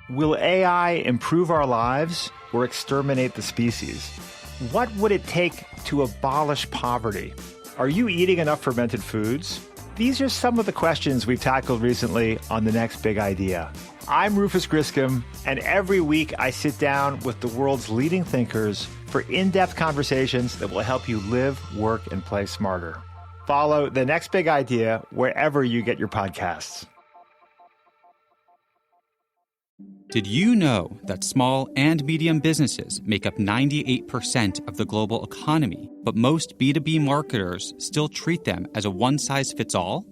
Will AI improve our lives or exterminate the species? What would it take to abolish poverty? Are you eating enough fermented foods? These are some of the questions we've tackled recently on The Next Big Idea. I'm Rufus Griscom, and every week I sit down with the world's leading thinkers for in-depth conversations that will help you live, work, and play smarter. Follow The Next Big Idea wherever you get your podcasts. Did you know that small and medium businesses make up 98% of the global economy, but most B2B marketers still treat them as a one-size-fits-all?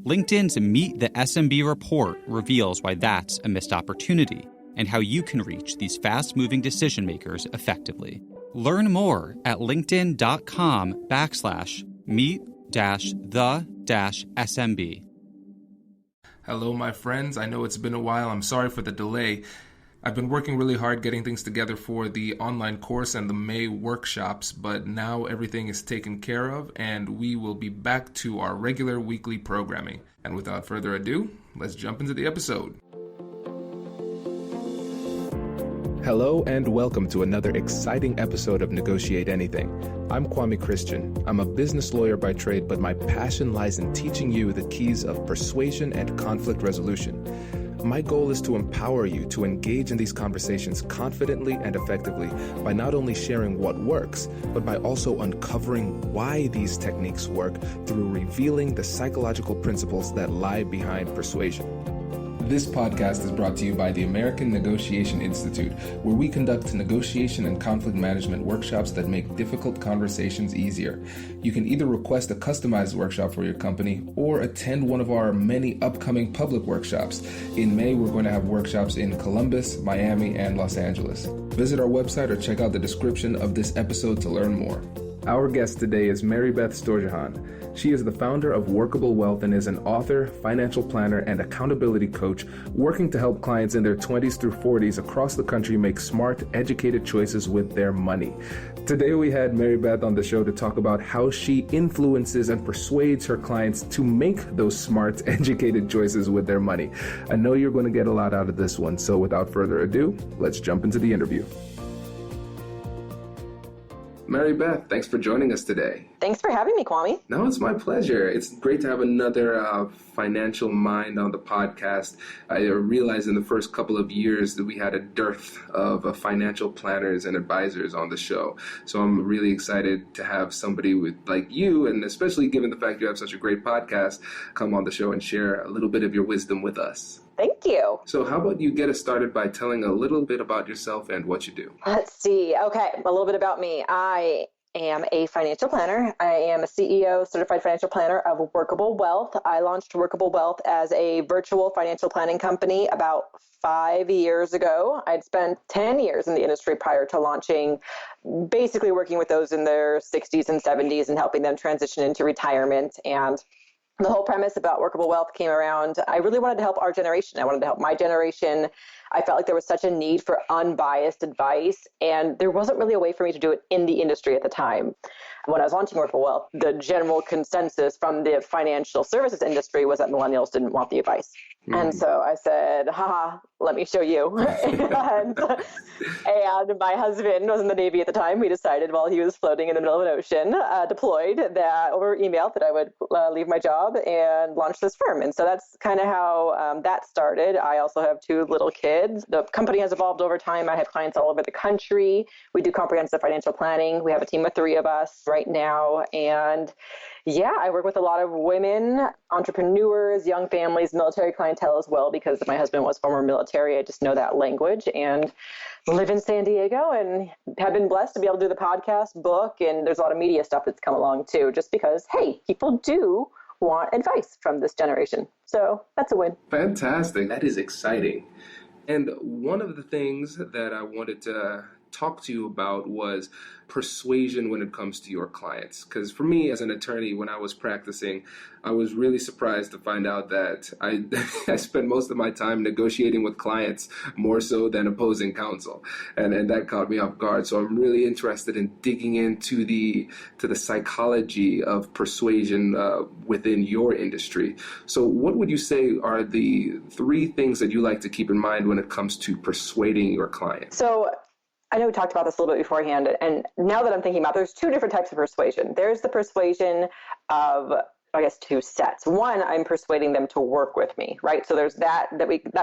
LinkedIn's Meet the SMB report reveals why that's a missed opportunity and how you can reach these fast-moving decision makers effectively. Learn more at linkedin.com/meet-the-SMB. Hello, my friends. I know it's been a while. I'm sorry for the delay. I've been working really hard getting things together for the online course and the May workshops, but now everything is taken care of and we will be back to our regular weekly programming. And without further ado, let's jump into the episode. Hello and welcome to another exciting episode of Negotiate Anything. I'm Kwame Christian. I'm a business lawyer by trade, but my passion lies in teaching you the keys of persuasion and conflict resolution. My goal is to empower you to engage in these conversations confidently and effectively by not only sharing what works, but by also uncovering why these techniques work through revealing the psychological principles that lie behind persuasion. This podcast is brought to you by the American Negotiation Institute, where we conduct negotiation and conflict management workshops that make difficult conversations easier. You can either request a customized workshop for your company or attend one of our many upcoming public workshops. In May, we're going to have workshops in Columbus, Miami, and Los Angeles. Visit our website or check out the description of this episode to learn more. Our guest today is Marybeth Storjohann. She is the founder of Workable Wealth and is an author, financial planner, and accountability coach working to help clients in their 20s through 40s across the country make smart, educated choices with their money. Today we had Marybeth on the show to talk about how she influences and persuades her clients to make those smart, educated choices with their money. I know you're going to get a lot out of this one, so without further ado, let's jump into the interview. Marybeth, thanks for joining us today. Thanks for having me, Kwame. No, it's my pleasure. It's great to have another financial mind on the podcast. I realized in the first couple of years that we had a dearth of financial planners and advisors on the show. So I'm really excited to have somebody like you, and especially given the fact you have such a great podcast, come on the show and share a little bit of your wisdom with us. Thank you. So how about you get us started by telling a little bit about yourself and what you do? Let's see. Okay, a little bit about me. I am a financial planner. I am a CEO, certified financial planner of Workable Wealth. I launched Workable Wealth as a virtual financial planning company about 5 years ago. I'd spent 10 years in the industry prior to launching, basically working with those in their 60s and 70s and helping them transition into retirement. And the whole premise about Workable Wealth came around. I really wanted to help our generation. I wanted to help my generation. I felt like there was such a need for unbiased advice, and there wasn't really a way for me to do it in the industry at the time. When I was launching Workable Wealth, the general consensus from the financial services industry was that millennials didn't want the advice. Mm-hmm. And so I said, let me show you. and my husband was in the Navy at the time. We decided while he was floating in the middle of an ocean, deployed that over email that I would leave my job and launch this firm. And so that's kind of how that started. I also have 2 little kids. The company has evolved over time. I have clients all over the country. We do comprehensive financial planning. We have a team of 3 of us right now. And yeah, I work with a lot of women, entrepreneurs, young families, military clientele as well, because my husband was former military. I just know that language and live in San Diego and have been blessed to be able to do the podcast, book, and there's a lot of media stuff that's come along too, just because, hey, people do want advice from this generation. So that's a win. Fantastic. That is exciting. And one of the things that I wanted to talk to you about was persuasion when it comes to your clients. Because for me as an attorney, when I was practicing, I was really surprised to find out that I spent most of my time negotiating with clients more so than opposing counsel. And that caught me off guard. So I'm really interested in digging into the psychology of persuasion within your industry. So what would you say are the 3 things that you like to keep in mind when it comes to persuading your clients? So I know we talked about this a little bit beforehand, and now that I'm thinking about it, there's 2 different types of persuasion. There's the persuasion of, I guess, 2 sets. One, I'm persuading them to work with me, right? So there's that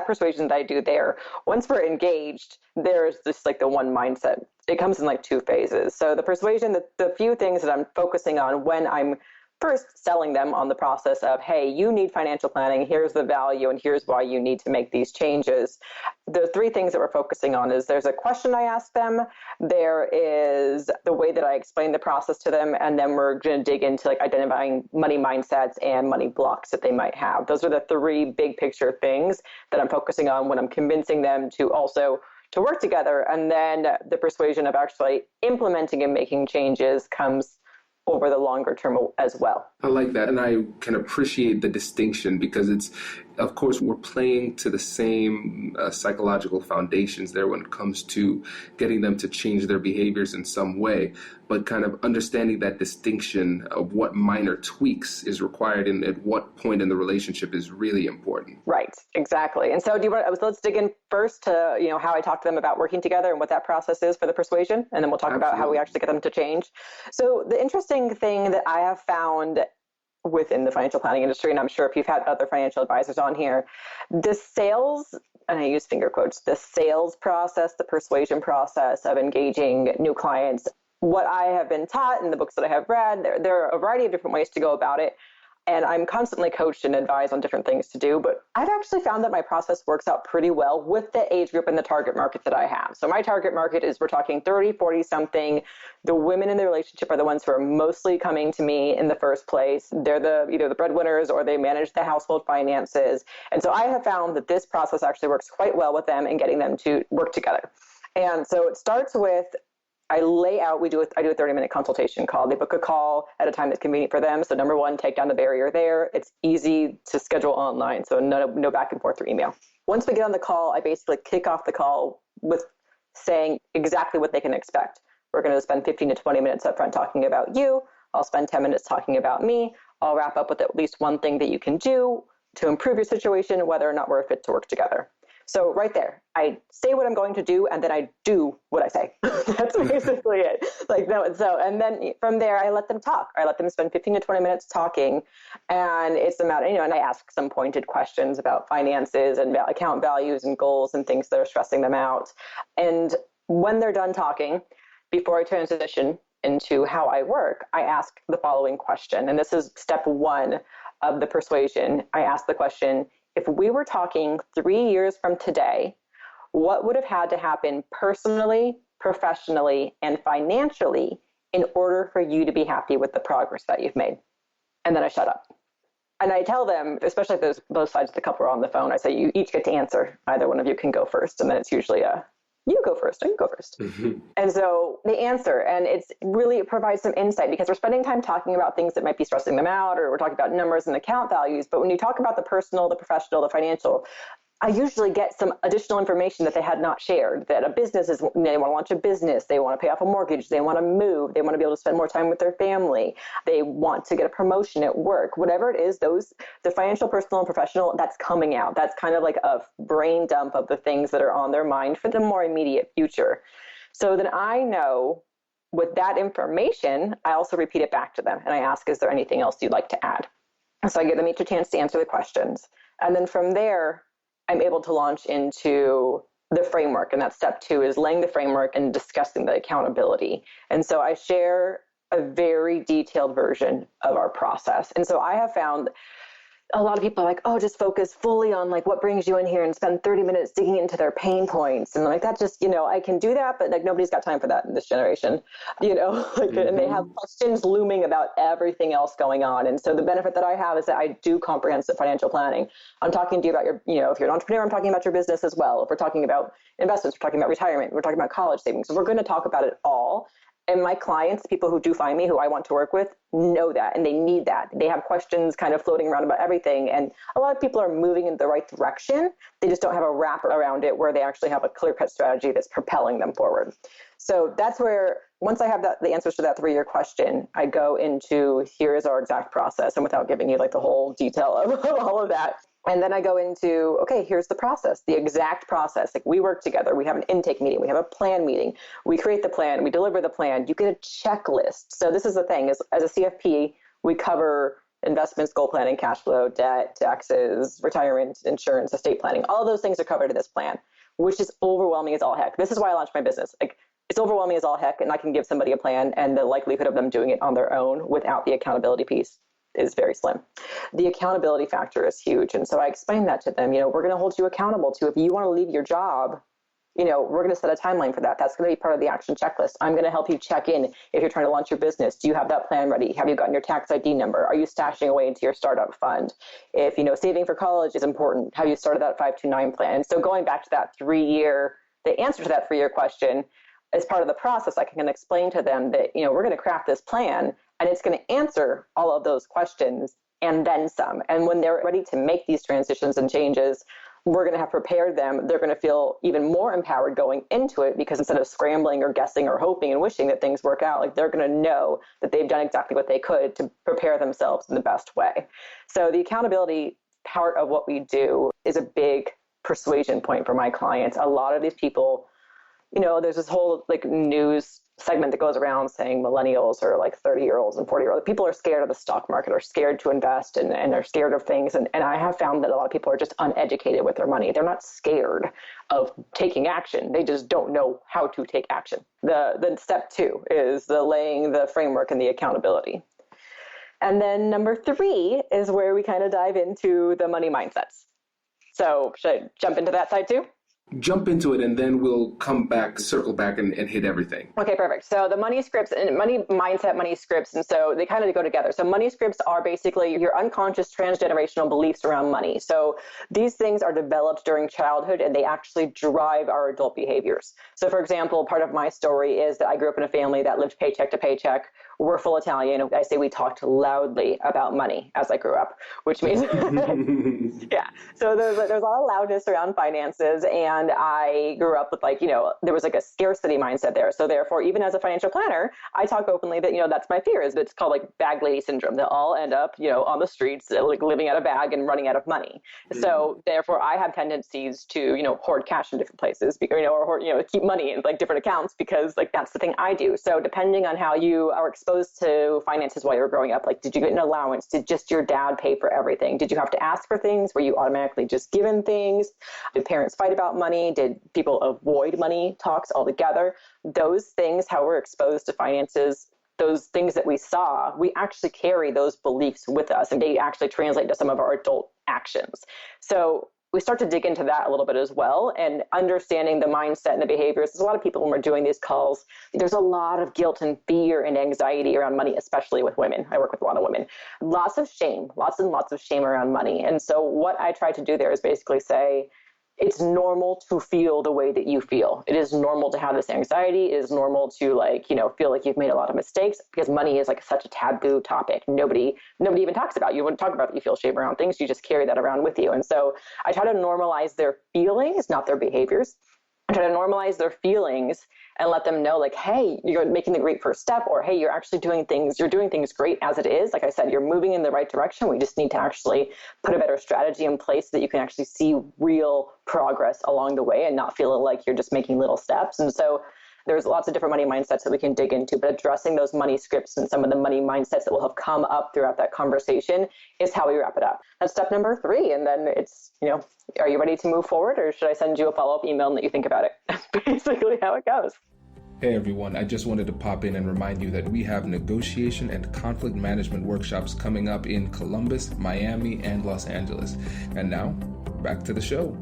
persuasion that I do there. Once we're engaged, there's just like the one mindset. It comes in like 2 phases. So the persuasion, the few things that I'm focusing on when I'm first selling them on the process of, hey, you need financial planning, here's the value, and here's why you need to make these changes. The 3 things that we're focusing on is there's a question I ask them, there is the way that I explain the process to them, and then we're going to dig into like identifying money mindsets and money blocks that they might have. Those are the 3 big picture things that I'm focusing on when I'm convincing them to also to work together. And then the persuasion of actually implementing and making changes comes over the longer term as well. I like that. And I can appreciate the distinction because it's, of course, we're playing to the same psychological foundations there when it comes to getting them to change their behaviors in some way, but kind of understanding that distinction of what minor tweaks is required and at what point in the relationship is really important. Right, exactly. And so let's dig in first to, how I talk to them about working together and what that process is for the persuasion. And then we'll talk about how we actually get them to change. So the interesting thing that I have found within the financial planning industry, and I'm sure if you've had other financial advisors on here, the sales, and I use finger quotes, the sales process, the persuasion process of engaging new clients, what I have been taught in the books that I have read, there are a variety of different ways to go about it. And I'm constantly coached and advised on different things to do, but I've actually found that my process works out pretty well with the age group and the target market that I have. So my target market is, we're talking 30, 40 something. The women in the relationship are the ones who are mostly coming to me in the first place. They're either the breadwinners or they manage the household finances. And so I have found that this process actually works quite well with them and getting them to work together. And so it starts with, I lay out, I do a 30-minute consultation call. They book a call at a time that's convenient for them. So number 1, take down the barrier there. It's easy to schedule online, so no back and forth through email. Once we get on the call, I basically kick off the call with saying exactly what they can expect. We're going to spend 15 to 20 minutes up front talking about you. I'll spend 10 minutes talking about me. I'll wrap up with at least one thing that you can do to improve your situation, whether or not we're fit to work together. So right there, I say what I'm going to do, and then I do what I say. That's basically it. And then from there, I let them talk. I let them spend 15 to 20 minutes talking, and it's about, and I ask some pointed questions about finances and account values and goals and things that are stressing them out. And when they're done talking, before I transition into how I work, I ask the following question. And this is step 1 of the persuasion. I ask the question, if we were talking 3 years from today, what would have had to happen personally, professionally, and financially in order for you to be happy with the progress that you've made? And then I shut up. And I tell them, especially if both sides of the couple are on the phone, I say, you each get to answer. Either one of you can go first. And then it's usually you go first, or you go first. Mm-hmm. And so they answer, and it provides some insight because we're spending time talking about things that might be stressing them out, or we're talking about numbers and account values. But when you talk about the personal, the professional, the financial, I usually get some additional information that they had not shared, that a business they want to launch a business, they want to pay off a mortgage, they want to move, they want to be able to spend more time with their family, they want to get a promotion at work, whatever it is, the financial, personal, and professional, that's coming out. That's kind of like a brain dump of the things that are on their mind for the more immediate future. So then I know with that information, I also repeat it back to them. And I ask, is there anything else you'd like to add? And so I give them each a chance to answer the questions. And then from there, I'm able to launch into the framework. And that step 2 is laying the framework and discussing the accountability. And so I share a very detailed version of our process. And so I have found a lot of people are like, oh, just focus fully on like what brings you in here and spend 30 minutes digging into their pain points. And like, that just, I can do that, but like nobody's got time for that in this generation, and they have questions looming about everything else going on. And so the benefit that I have is that I do comprehensive financial planning. I'm talking to you about your, if you're an entrepreneur, I'm talking about your business as well. If we're talking about investments, we're talking about retirement, we're talking about college savings. So we're going to talk about it all. And my clients, people who do find me, who I want to work with, know that, and they need that. They have questions kind of floating around about everything. And a lot of people are moving in the right direction. They just don't have a wrap around it where they actually have a clear-cut strategy that's propelling them forward. So that's where, once I have the answers to that 3-year question, I go into, here is our exact process. And without giving you like the whole detail of all of that. And then I go into, okay, here's the process, the exact process. Like we work together, we have an intake meeting, we have a plan meeting, we create the plan, we deliver the plan, you get a checklist. So this is the thing, is as a CFP, we cover investments, goal planning, cash flow, debt, taxes, retirement, insurance, estate planning. All those things are covered in this plan, which is overwhelming as all heck. This is why I launched my business. Like it's overwhelming as all heck, and I can give somebody a plan, and the likelihood of them doing it on their own without the accountability piece is very slim. The accountability factor is huge. And so I explained that to them, we're going to hold you accountable to, if you want to leave your job, we're going to set a timeline for that. That's going to be part of the action checklist. I'm going to help you check in if you're trying to launch your business. Do you have that plan ready? Have you gotten your tax ID number? Are you stashing away into your startup fund? If, saving for college is important, have you started that 529 plan? And so going back to that the answer to that 3-year question, as part of the process, I can explain to them that, we're going to craft this plan and it's going to answer all of those questions and then some. And when they're ready to make these transitions and changes, we're going to have prepared them. They're going to feel even more empowered going into it, because instead of scrambling or guessing or hoping and wishing that things work out, like they're going to know that they've done exactly what they could to prepare themselves in the best way. So the accountability part of what we do is a big persuasion point for my clients. A lot of these people, there's this whole like news segment that goes around saying millennials are like 30-year-olds and 40-year-olds. People are scared of the stock market, or scared to invest, and are scared of things. And I have found that a lot of people are just uneducated with their money. They're not scared of taking action. They just don't know how to take action. The step 2 is the laying the framework and the accountability. And then number 3 is where we kind of dive into the money mindsets. So should I jump into that side too? Jump into it, and then we'll circle back and hit everything. Okay, perfect. So the money scripts and money mindset, money scripts, and so they kind of go together. So money scripts are basically your unconscious transgenerational beliefs around money. So these things are developed during childhood, and they actually drive our adult behaviors. So for example, part of my story is that I grew up in a family that lived paycheck to paycheck. We're full Italian. I say we talked loudly about money as I grew up, which means, yeah. So there's a lot of loudness around finances, and I grew up with there was like a scarcity mindset there. So therefore, even as a financial planner, I talk openly that, that's my fear, is it's called like bag lady syndrome. They'll all end up, on the streets, like living out of bag and running out of money. Mm-hmm. So therefore, I have tendencies to, hoard cash in different places, or keep money in like different accounts, because like that's the thing I do. So depending on how you are exposed to finances while you were growing up, like did you get an allowance? Did just your dad pay for everything? Did you have to ask for things? Were you automatically just given things? Did parents fight about money? Did people avoid money talks altogether? Those things, how we're exposed to finances, those things that we saw, we actually carry those beliefs with us, and they actually translate to some of our adult actions. So we start to dig into that a little bit as well, and understanding the mindset and the behaviors. There's a lot of people when we're doing these calls, there's a lot of guilt and fear and anxiety around money, especially with women. I work with a lot of women. Lots of shame, lots and lots of shame around money. And so what I try to do there is basically say, it's normal to feel the way that you feel. It is normal to have this anxiety. It is normal to feel like you've made a lot of mistakes, because money is like such a taboo topic. Nobody even talks about it. You wouldn't talk about that you feel shame around things. You just carry that around with you. And so I try to normalize their feelings, not their behaviors. I try to normalize their feelings and let them know, like, hey, you're making the great first step, or hey, you're doing things great as it is. Like I said, you're moving in the right direction. We just need to actually put a better strategy in place so that you can actually see real progress along the way and not feel like you're just making little steps. And so there's lots of different money mindsets that we can dig into, but addressing those money scripts and some of the money mindsets that will have come up throughout that conversation is how we wrap it up. That's step number 3. And then it's, are you ready to move forward, or should I send you a follow-up email and let you think about it? That's basically how it goes. Hey everyone, I just wanted to pop in and remind you that we have negotiation and conflict management workshops coming up in Columbus, Miami, and Los Angeles. And now, back to the show.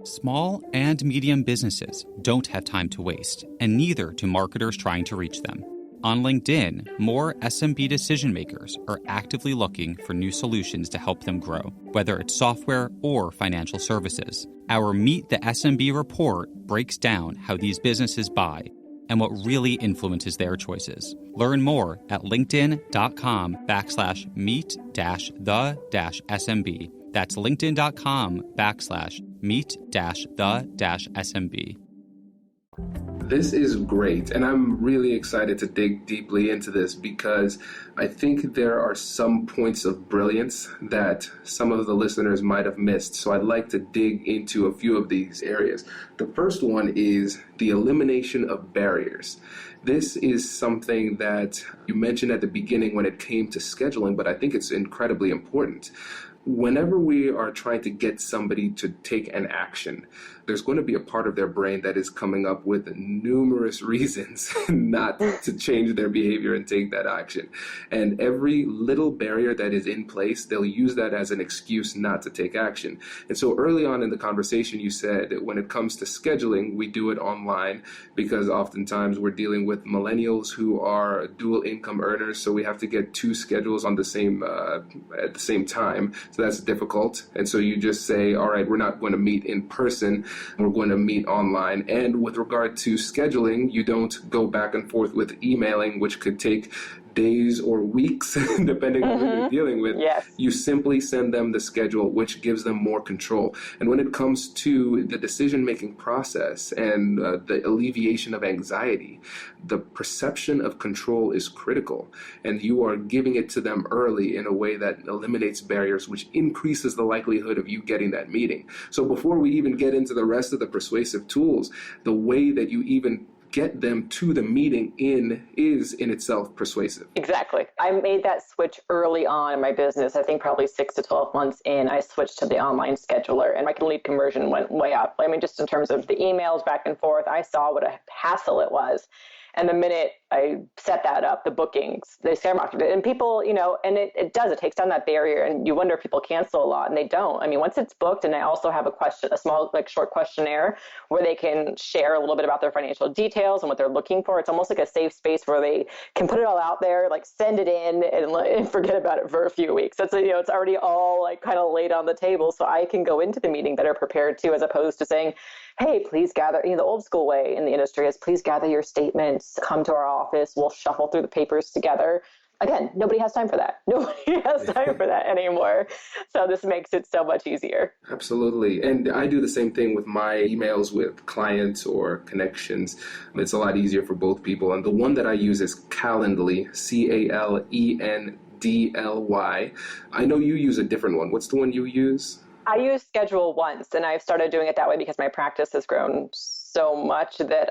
Small and medium businesses don't have time to waste, and neither do marketers trying to reach them. On LinkedIn, more SMB decision makers are actively looking for new solutions to help them grow, whether it's software or financial services. Our Meet the SMB report breaks down how these businesses buy and what really influences their choices. Learn more at linkedin.com/meet-the-SMB. That's linkedin.com/meet-the-SMB. This is great, and I'm really excited to dig deeply into this because I think there are some points of brilliance that some of the listeners might have missed. So I'd like to dig into a few of these areas. The first one is the elimination of barriers. This is something that you mentioned at the beginning when it came to scheduling, but I think it's incredibly important. Whenever we are trying to get somebody to take an action, there's going to be a part of their brain that is coming up with numerous reasons not to change their behavior and take that action. And every little barrier that is in place, they'll use that as an excuse not to take action. And so early on in the conversation, you said that when it comes to scheduling, we do it online because oftentimes we're dealing with millennials who are dual income earners. So we have to get two schedules on the same at the same time. So that's difficult. And so you just say, all right, we're not going to meet in person. We're going to meet online. And with regard to scheduling, you don't go back and forth with emailing, which could take days or weeks, depending on who you're dealing with. Yes. You simply send them the schedule, which gives them more control. And when it comes to the decision-making process and the alleviation of anxiety, the perception of control is critical. And you are giving it to them early in a way that eliminates barriers, which increases the likelihood of you getting that meeting. So before we even get into the rest of the persuasive tools, the way that you even get them to the meeting is in itself persuasive. Exactly. I made that switch early on in my business. I think probably 6 to 12 months in, I switched to the online scheduler and my lead conversion went way up. I mean, just in terms of the emails back and forth, I saw what a hassle it was. And the minute I set that up, the bookings, they skyrocketed it. And people, and it takes down that barrier. And you wonder if people cancel a lot, and they don't. I mean, once it's booked, and I also have a small, short questionnaire where they can share a little bit about their financial details and what they're looking for. It's almost like a safe space where they can put it all out there, send it in and forget about it for a few weeks. It's, it's already all kind of laid on the table. So I can go into the meeting better prepared too, as opposed to saying, hey, please gather, the old school way in the industry is please gather your statements, come to our office, we'll shuffle through the papers together. Again, nobody has time for that. Nobody has time for that anymore. So this makes it so much easier. Absolutely. And I do the same thing with my emails with clients or connections. It's a lot easier for both people. And the one that I use is Calendly, Calendly. I know you use a different one. What's the one you use? I use Schedule Once, and I've started doing it that way because my practice has grown so much that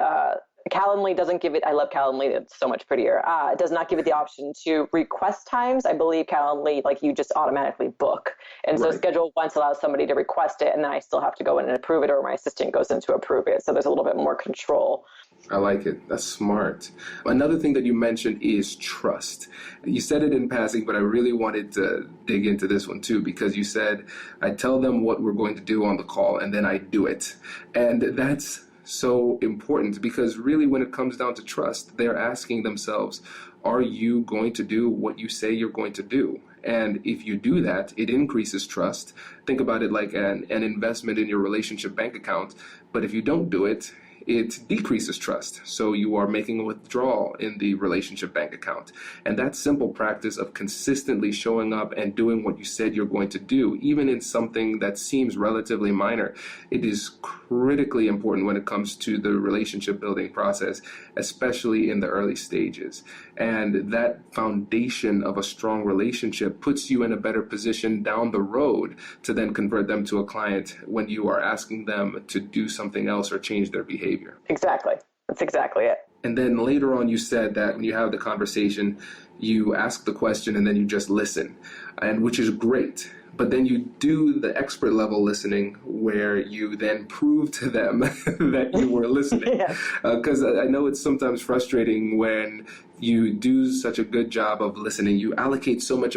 Calendly doesn't give it, I love Calendly, it's so much prettier. It does not give it the option to request times. I believe Calendly, you just automatically book. And so Schedule Once allows somebody to request it, and then I still have to go in and approve it, or my assistant goes in to approve it. So there's a little bit more control. I like it. That's smart. Another thing that you mentioned is trust. You said it in passing, but I really wanted to dig into this one too, because you said, I tell them what we're going to do on the call, and then I do it. And that's so important because really when it comes down to trust, they're asking themselves, are you going to do what you say you're going to do? And if you do that, it increases trust. Think about it like an investment in your relationship bank account. But if you don't do it, it decreases trust. So you are making a withdrawal in the relationship bank account. And that simple practice of consistently showing up and doing what you said you're going to do, even in something that seems relatively minor, it is critically important when it comes to the relationship building process, especially in the early stages. And that foundation of a strong relationship puts you in a better position down the road to then convert them to a client when you are asking them to do something else or change their behavior. Exactly. That's exactly it. And then later on, you said that when you have the conversation, you ask the question and then you just listen, and which is great. But then you do the expert level listening where you then prove to them that you were listening. Because I know it's sometimes frustrating when you do such a good job of listening. You allocate so much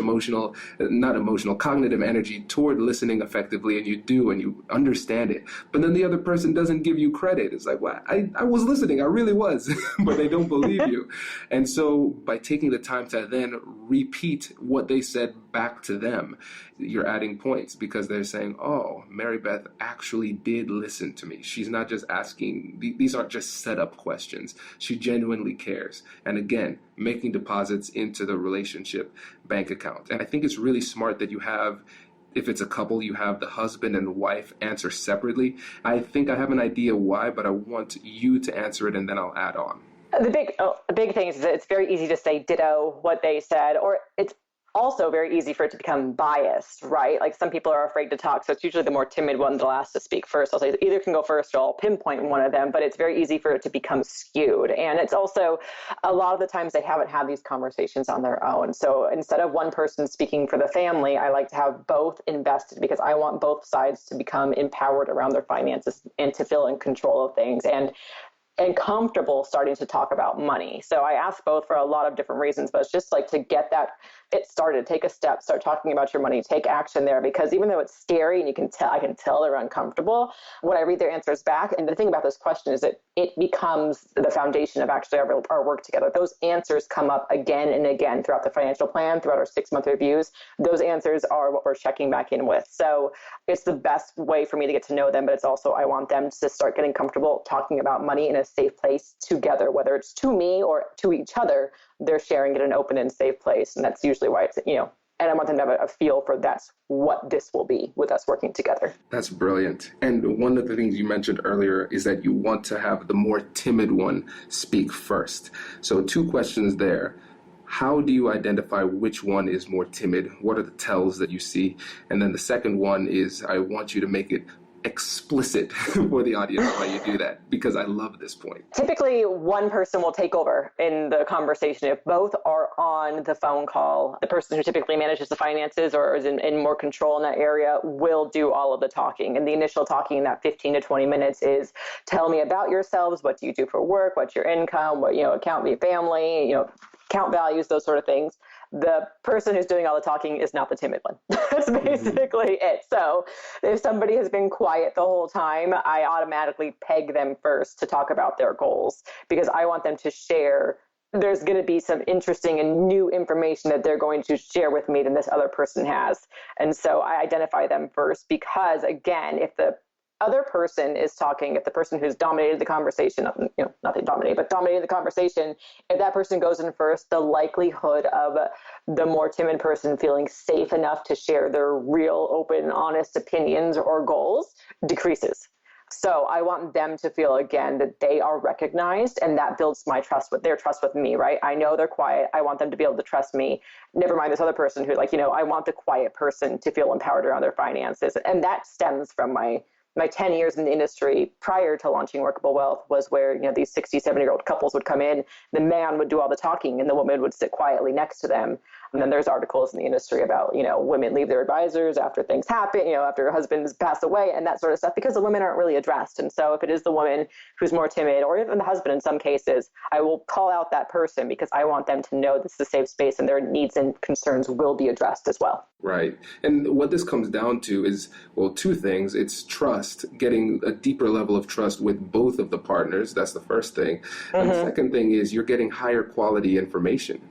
cognitive energy toward listening effectively, and you understand it. But then the other person doesn't give you credit. It's like, well, I was listening, I really was, but they don't believe you. And so by taking the time to then repeat what they said back to them, you're adding points because they're saying, oh, Marybeth actually did listen to me. She's not just asking, these aren't just set up questions. She genuinely cares. And again, making deposits into the relationship bank account. And I think it's really smart that you have, if it's a couple, you have the husband and wife answer separately. I think I have an idea why, but I want you to answer it and then I'll add on. The big thing is that it's very easy to say ditto what they said, or it's also very easy for it to become biased, right? Like some people are afraid to talk. So it's usually the more timid one that'll ask to speak first. I'll say either can go first or I'll pinpoint one of them, but it's very easy for it to become skewed. And it's also a lot of the times they haven't had these conversations on their own. So instead of one person speaking for the family, I like to have both invested because I want both sides to become empowered around their finances and to feel in control of things and comfortable starting to talk about money. So I ask both for a lot of different reasons, but it's just like to get it started, take a step, start talking about your money, take action there, because even though it's scary and I can tell they're uncomfortable, when I read their answers back, and the thing about this question is that it becomes the foundation of actually our work together. Those answers come up again and again throughout the financial plan, throughout our 6-month reviews. Those answers are what we're checking back in with. So it's the best way for me to get to know them, but it's also, I want them to start getting comfortable talking about money in a safe place together, whether it's to me or to each other. They're sharing it in an open and safe place. And that's usually why it's, and I want them to have a feel for that's what this will be with us working together. That's brilliant. And one of the things you mentioned earlier is that you want to have the more timid one speak first. So 2 questions there. How do you identify which one is more timid? What are the tells that you see? And then the second one is, I want you to make it explicit for the audience why you do that, because I love this point. Typically, one person will take over in the conversation. If both are on the phone call, the person who typically manages the finances or is in more control in that area will do all of the talking. And the initial talking in that 15 to 20 minutes is, tell me about yourselves. What do you do for work? What's your income? What, account me family, account values, those sort of things. The person who's doing all the talking is not the timid one. That's basically it. So if somebody has been quiet the whole time, I automatically peg them first to talk about their goals because I want them to share. There's going to be some interesting and new information that they're going to share with me than this other person has. And so I identify them first because, again, if the other person is talking, if the person who's dominated the conversation, not they dominated, but dominated the conversation, if that person goes in first, the likelihood of the more timid person feeling safe enough to share their real, open, honest opinions or goals decreases. So I want them to feel, again, that they are recognized, and that builds my trust with their trust with me, right? I know they're quiet. I want them to be able to trust me. Never mind this other person who's like, I want the quiet person to feel empowered around their finances. And that stems from my 10 years in the industry prior to launching Workable Wealth was where, these 60, 70-year-old couples would come in, the man would do all the talking and the woman would sit quietly next to them. And then there's articles in the industry about, women leave their advisors after things happen, after husbands pass away and that sort of stuff, because the women aren't really addressed. And so if it is the woman who's more timid, or even the husband in some cases, I will call out that person because I want them to know this is a safe space and their needs and concerns will be addressed as well. Right. And what this comes down to is, 2 things. It's trust, getting a deeper level of trust with both of the partners. That's the first thing. And the second thing is you're getting higher quality information.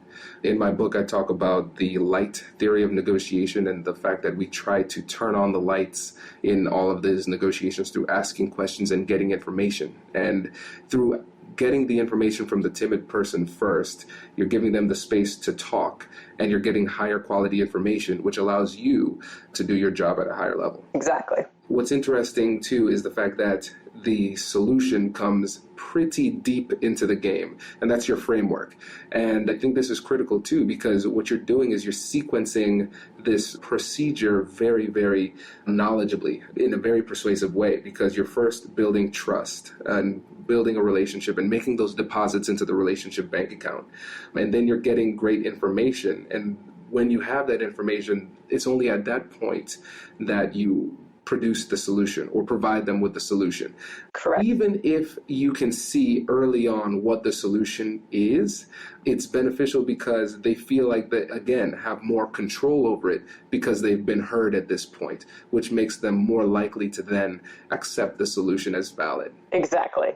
In my book, I talk about the light theory of negotiation and the fact that we try to turn on the lights in all of these negotiations through asking questions and getting information. And through getting the information from the timid person first, you're giving them the space to talk, and you're getting higher quality information, which allows you to do your job at a higher level. Exactly. What's interesting, too, is the fact that the solution comes pretty deep into the game, and that's your framework. And I think this is critical, too, because what you're doing is you're sequencing this procedure very, very knowledgeably in a very persuasive way, because you're first building trust and building a relationship and making those deposits into the relationship bank account. And then you're getting great information. And when you have that information, it's only at that point that you produce the solution or provide them with the solution. Correct. Even if you can see early on what the solution is, it's beneficial because they feel like they, again, have more control over it because they've been heard at this point, which makes them more likely to then accept the solution as valid. Exactly.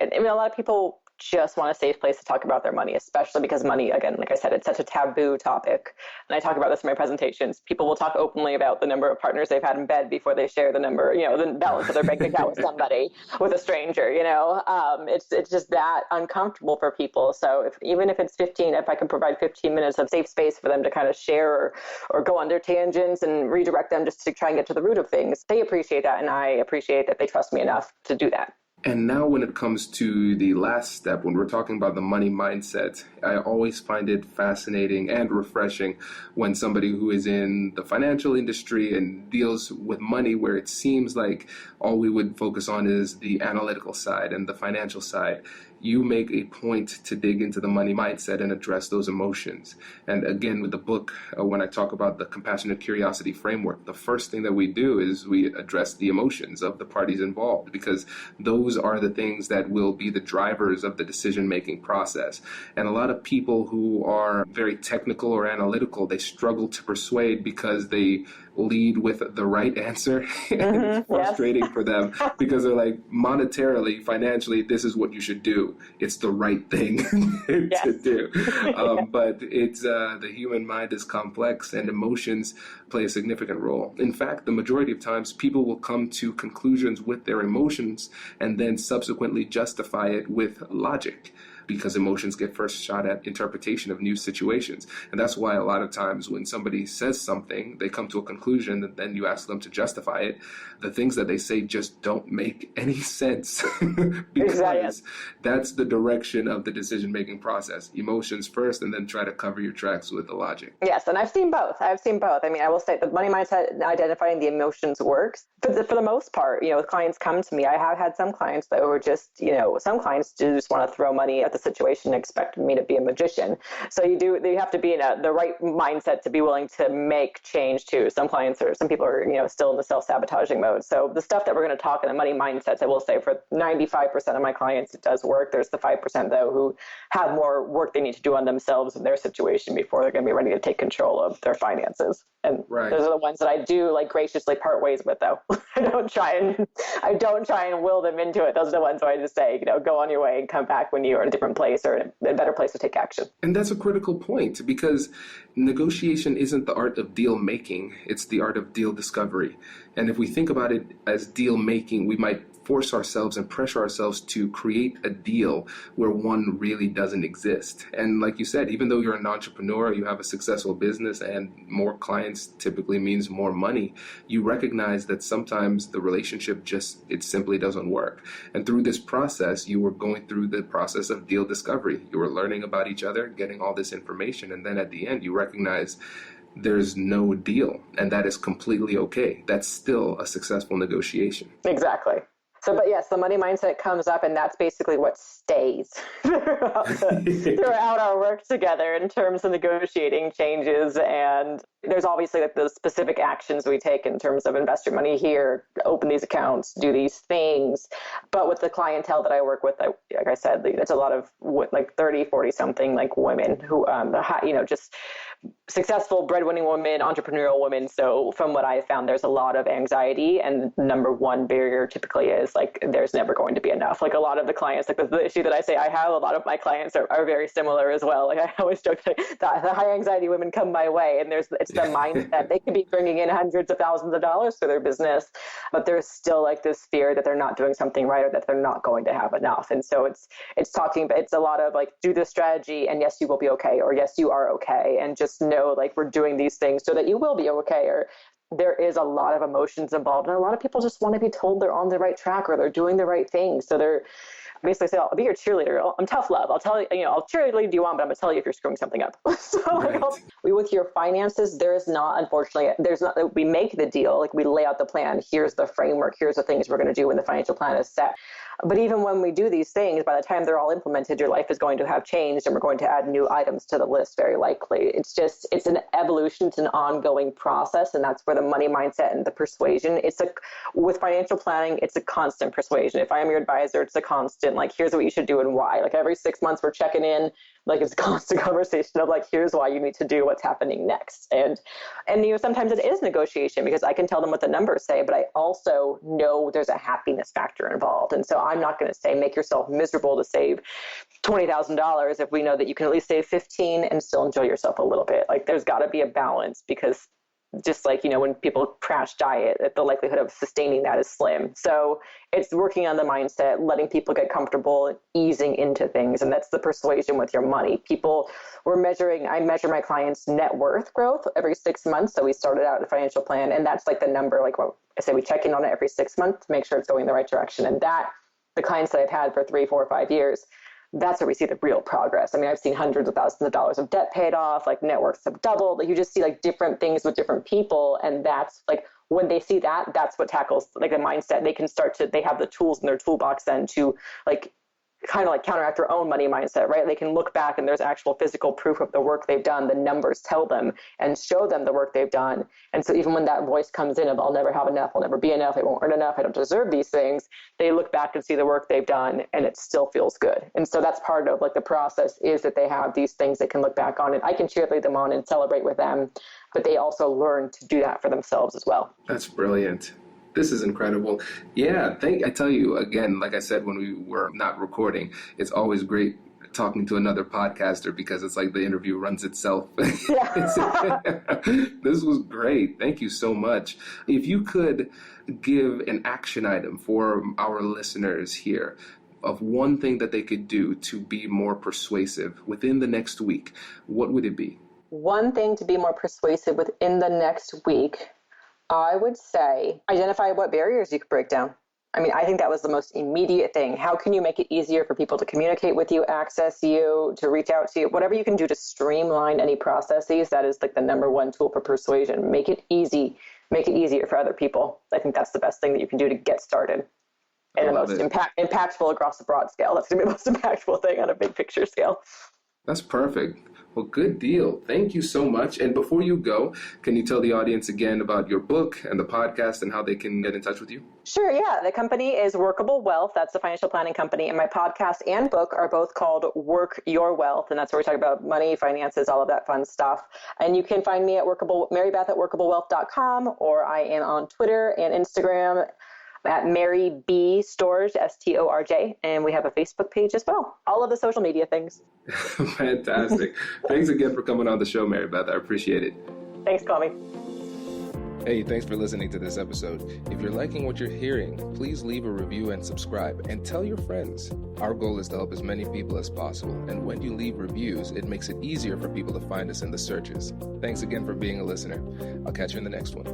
And I mean, a lot of people just want a safe place to talk about their money, especially because money, again, like I said, it's such a taboo topic. And I talk about this in my presentations. People will talk openly about the number of partners they've had in bed before they share the number, the balance of their bank account with somebody, with a stranger, it's just that uncomfortable for people. So even if it's 15, if I can provide 15 minutes of safe space for them to kind of share or go on their tangents and redirect them just to try and get to the root of things, they appreciate that. And I appreciate that they trust me enough to do that. And now when it comes to the last step, when we're talking about the money mindset, I always find it fascinating and refreshing when somebody who is in the financial industry and deals with money, where it seems like all we would focus on is the analytical side and the financial side, you make a point to dig into the money mindset and address those emotions. And again, with the book, when I talk about the compassionate curiosity framework, the first thing that we do is we address the emotions of the parties involved, because those are the things that will be the drivers of the decision-making process. And a lot of people who are very technical or analytical, they struggle to persuade because they lead with the right answer. And it's frustrating for them because they're like, monetarily, financially, this is what you should do. It's the right thing to do. But it's the human mind is complex and emotions play a significant role. In fact, the majority of times people will come to conclusions with their emotions and then subsequently justify it with logic, because emotions get first shot at interpretation of new situations. And that's why a lot of times when somebody says something, they come to a conclusion, and then you ask them to justify it. The things that they say just don't make any sense because that's the direction of the decision-making process. Emotions first, and then try to cover your tracks with the logic. Yes, and I've seen both. I mean, I will say the money mindset, identifying the emotions works. For the most part, clients come to me. I have had some clients that were just, some clients just want to throw money at the situation and expect me to be a magician. So you have to be in the right mindset to be willing to make change too. Some people are, still in the self-sabotaging mode. So the stuff that we're going to talk in the money mindsets, I will say for 95% of my clients, it does work. There's the 5% though who have more work they need to do on themselves and their situation before they're going to be ready to take control of their finances. And those are the ones that I do graciously part ways with though. I don't try and will them into it. Those are the ones where I just say, go on your way and come back when you're in a different place or in a better place to take action. And that's a critical point, because negotiation isn't the art of deal making, it's the art of deal discovery. And if we think about it as deal making, we might force ourselves and pressure ourselves to create a deal where one really doesn't exist. And like you said, even though you're an entrepreneur, you have a successful business, and more clients typically means more money, you recognize that sometimes the relationship it simply doesn't work. And through this process, you were going through the process of deal discovery. You were learning about each other, getting all this information, and then at the end, you recognize there's no deal, and that is completely okay. That's still a successful negotiation. Exactly. So, but yes, the money mindset comes up, and that's basically what stays throughout our work together in terms of negotiating changes. And there's obviously the specific actions we take in terms of invest your money here, open these accounts, do these things. But with the clientele that I work with, like I said, it's a lot of 30, 40 something women who, just successful breadwinning women, entrepreneurial women. So from what I found, there's a lot of anxiety, and number one barrier typically is there's never going to be enough. A lot of the clients, the issue that I say I have, a lot of my clients are very similar as well. I always joke that the high anxiety women come my way, and it's the mindset. They could be bringing in hundreds of thousands of dollars for their business, but there's still this fear that they're not doing something right, or that they're not going to have enough. And so it's a lot of do this strategy, and yes, you will be okay, or yes, you are okay, and just know we're doing these things so that you will be okay. Or there is a lot of emotions involved, and a lot of people just want to be told they're on the right track or they're doing the right thing. So basically say, I'll be your cheerleader. I'm tough love. I'll tell you, I'll cheerlead you on, but I'm going to tell you if you're screwing something up. So Right. with your finances, we make the deal, like we lay out the plan. Here's the framework. Here's the things we're going to do when the financial plan is set. But even when we do these things, by the time they're all implemented, your life is going to have changed and we're going to add new items to the list very likely. It's an evolution. It's an ongoing process. And that's where the money mindset and the persuasion, with financial planning, it's a constant persuasion. If I am your advisor, it's a constant, like, here's what you should do and why. Like every 6 months we're checking in, like it's a constant conversation of like, here's why you need to do what's happening next. And sometimes it is negotiation because I can tell them what the numbers say, but I also know there's a happiness factor involved. And so I'm not going to say, make yourself miserable to save $20,000 if we know that you can at least save 15 and still enjoy yourself a little bit. Like there's got to be a balance because just like, when people crash diet, the likelihood of sustaining that is slim. So it's working on the mindset, letting people get comfortable, easing into things. And that's the persuasion with your money. I measure my clients' net worth growth every 6 months. So we started out a financial plan, and that's like the number, like what I say, we check in on it every 6 months to make sure it's going in the right direction. And that, the clients that I've had for 3, 4, 5 years, that's where we see the real progress. I mean, I've seen hundreds of thousands of dollars of debt paid off, like net worths have doubled. Like you just see like different things with different people. And that's like, when they see that, that's what tackles like the mindset. They have the tools in their toolbox then to like kind of like counteract their own money mindset, right? They can look back and there's actual physical proof of the work they've done. The numbers tell them and show them the work they've done. And so even when that voice comes in of, I'll never have enough, I'll never be enough, I won't earn enough, I don't deserve these things, they look back and see the work they've done and it still feels good. And so that's part of like the process, is that they have these things they can look back on, and I can cheerlead them on and celebrate with them, but they also learn to do that for themselves as well. That's brilliant. This is incredible. Yeah, I tell you, again, like I said when we were not recording, it's always great talking to another podcaster because it's like the interview runs itself. Yeah. This was great. Thank you so much. If you could give an action item for our listeners here of one thing that they could do to be more persuasive within the next week, what would it be? One thing to be more persuasive within the next week, I would say identify what barriers you could break down. I mean, I think that was the most immediate thing. How can you make it easier for people to communicate with you, access you, to reach out to you? Whatever you can do to streamline any processes, that is like the number one tool for persuasion. Make it easy. Make it easier for other people. I think that's the best thing that you can do to get started. And the most impactful across the broad scale. That's going to be the most impactful thing on a big picture scale. That's perfect. Well, good deal. Thank you so much. And before you go, can you tell the audience again about your book and the podcast and how they can get in touch with you? Sure, yeah. The company is Workable Wealth. That's the financial planning company. And my podcast and book are both called Work Your Wealth. And that's where we talk about money, finances, all of that fun stuff. And you can find me at Marybeth at workablewealth.com, or I am on Twitter and Instagram at Mary B. Storj, Storj, and we have a Facebook page as well. All of the social media things. Fantastic. Thanks again for coming on the show, Marybeth. I appreciate it. Thanks, Kwame. Hey, thanks for listening to this episode. If you're liking what you're hearing, please leave a review and subscribe, and tell your friends. Our goal is to help as many people as possible, and when you leave reviews, it makes it easier for people to find us in the searches. Thanks again for being a listener. I'll catch you in the next one.